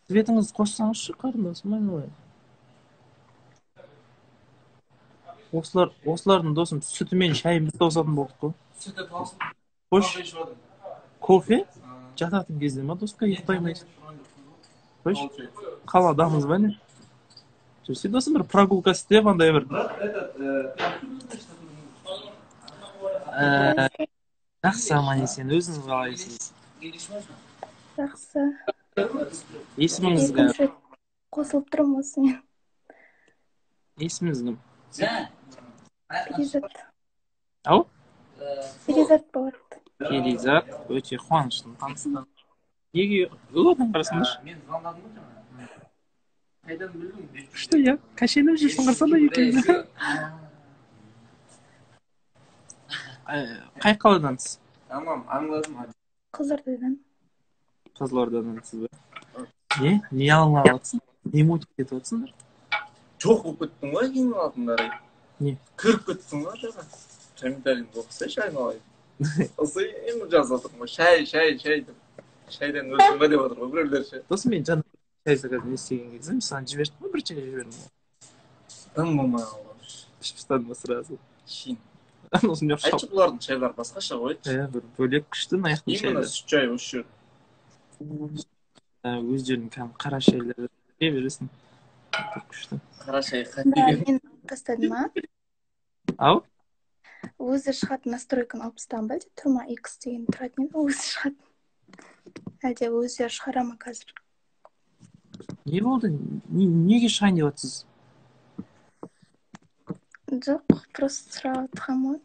Светіңізді қоссаңызшы, қарындасым, айналайын. Осылардың досым сүті мен шайын біз тауысатын болдық қой. Sütte tauschen. Қош, Kafe içmedim. кофе? Жататын кезде ма, досқа ұйықтаймайсың? Қош, Kafe. қаладамыз ба не? Жүрсе досым, бір прогулка істеп, андай бір. Жақсы, аман есен, өзіңіз қалайсыз? Жақсы. Есіміңіз кім? Екінші қосылып тұрмын осымен. Есіміңіз кім? Перизат. Ау? Перизат болады. Перизат, өте қуаныштымын таныстан. Неге ұлатын қарасыңдаршы? Мен звондадым ғой жаңа. Қайдан білдің? Что я? Кашеніп жүрсің қарсанда екенді. Қай қаладансыз? Tamam anladım hadi. Қызылордадан. Қызылордадансыз ба? Не алынып алатсың? Не мутып кетіп жатсыңдар? Çok okuttum ғой кейін алтындары. Не? Кіріп кеттің ғой жаңа. Комментарийді оқысайшы айналайын. Осы енді жазып отырмын ғой. Шай деп. Шайдан өлсін бе деп отыр ғой біреулер ше. Сосын мен жаңа шай заказын естіген кезде мен саған жібердім ғой, бір шай жібердім ғой. Тым болмай қалған. Ішіп тастадым сразу. Шин. Сосын мен Айтшы бұлардың шайлары басқаша ғой. бір бөлек күшті аяқтың Именно шайлары. сүт шай осы жер. Өздерінің кәдімгі қара шайлары жей бересің. Күшті. Қара шай Да, қатыген. мен тастадым ма? Ау? Өзі шығатын настройканы алып тастаған ба? Тұрма X деген тұратын еді, өзі шығатын. Әлде өзі шығара ма қазір? Не болды? Неге шығайын деп жатсыз? Жоқ, просто сұрап отқанмын ғой.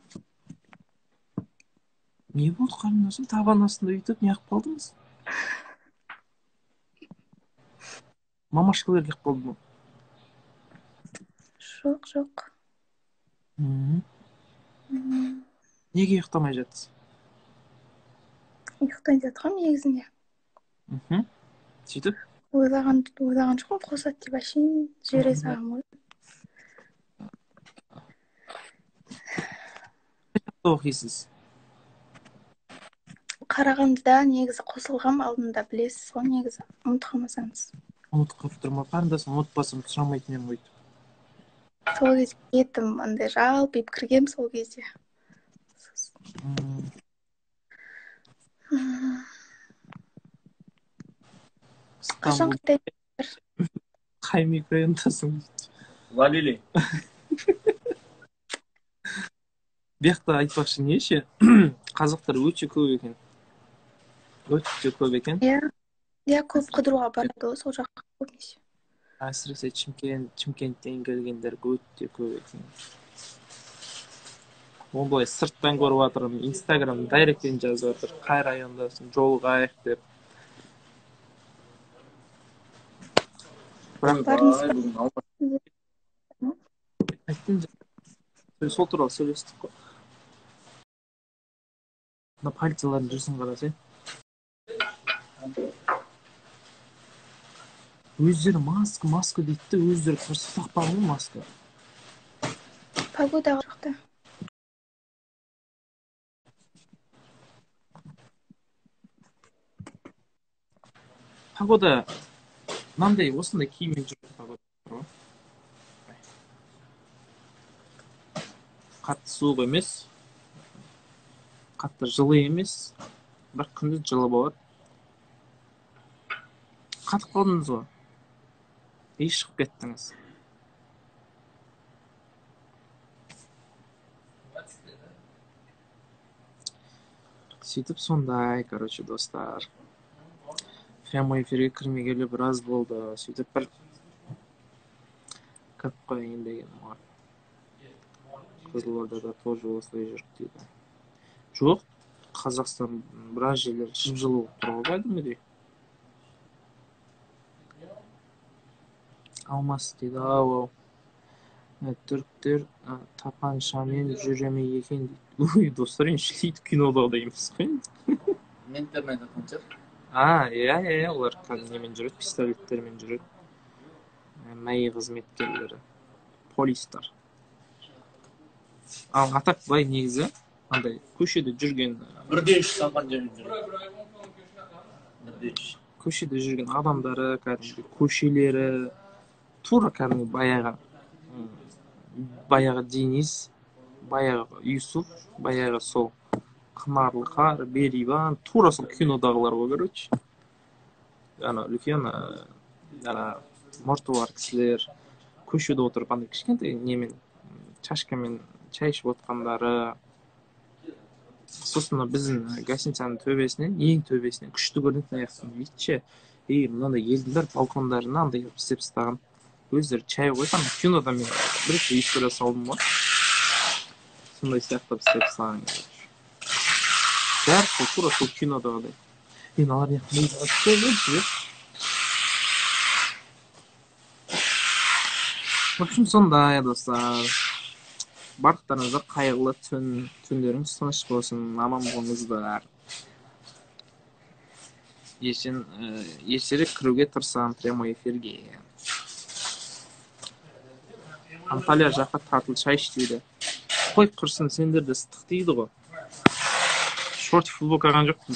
Не болды қарындасым? Табан астында өйтіп не қылып қалдыңыз? Мамашкалар келіп қалды ма? Жоқ. Неге ұйықтамай жатсыз? Ұйықтайын деп жатқанмын негізінде. Сөйтіп? Ойлаған жоқпын, қосады деп әшейін жібере салғанмын ғой. Оқисыз? Қарағандыда негізі қосылғам алдында, білесіз ғой негізі, ұмытып қалмасаңыз. Ұмытып қалып тұрмын. Қарындасым, ұмытпасам сұрамайтын едім ғой. Сол кезде кетім, андай жалпиып кіргем сол кезде. Қашан қытайсыздар? Қай микрорайондасың? Валили. Бияқта айтпақшы не ше? Қазақтар өте көп екен. Өте көп екен. Иә, көп қыдыруға барады ғой, сол жаққа көбінесе. Әсіресе Чымкенттен келгендер өте көп екен. Ол былай сырттан көріп жатырмын, Инстаграм дайректен жазып жатыр. Қай райондасың, жолығайық деп. Айттың же. Сол туралы сөйлестік қой. Мына полициялардың жүрсін қарасай. Өздері маска дейді, өздері көрсі тақпаған ғой маска. Погодаға жақта. Погода мынандай осындай киіммен жүрген погода. Қатты суық емес, қатты жылы емес, бірақ күндіз жылы болады. Қатып қалдыңыз ғой. Шығып кеттіңіз. Сөйтіп сондай, короче, достар. Прямой эфирге кірмегелі біраз болды. Сөйтіп бір кіріп қояйын деген бар. Қызылордада тоже осылай жүріп дейді. Жоқ, Қазақстан біраз жерлер жып-жылы болып тұр ғой, кәдімгідей. Алмас дейді, ау. Түріктер тапаншамен жүреме екен дейді. Ой, достар, енді шейт кинода дейміз ғой. Менттермен айтатын шығар. Иә, олар немен жүреді, пистолеттермен жүреді. Мәй қызметкерлері, полистар. Ал атақ былай негізі, андай көшеде жүрген... Бірде үш тапаншамен жүреді. Бірде үш. көшеде жүрген адамдары, кәдімгі көшелері, тура кәдімгі баяғы Денис, баяғы Юсуп, баяғы сол Қынарлы қар, Бериван, тура сол кинодағылар ғой, короче. Ана үлкен мұрты бар кісілер көшеде отырып андай кішкентай немен чашкамен чай ішіп отқандары. Сосын біздің гостиницаның төбесінен, ең төбесінен күшті көрінетін аяқтан бүйтші. Мынандай елділер балкондарына андай істеп тастаған. Өздері чай қойған. Кинода мен бір история салдым ғой. Сондай сияқты істеп тастаған. Бәрі сол тура сол кинодағыдай. Алар не қылып. В общем, сондай достар. Барлықтарыңызға қайғылы түндеріңіз тыныш болсын, аман болыңыздар. Ертерек кіруге тырысамын прямой эфирге. Анталия жаққа татыл шай іш дейді. Қой құрсын, сендерді ыстық дейді ғой. Шорт футбол киген жоқпын.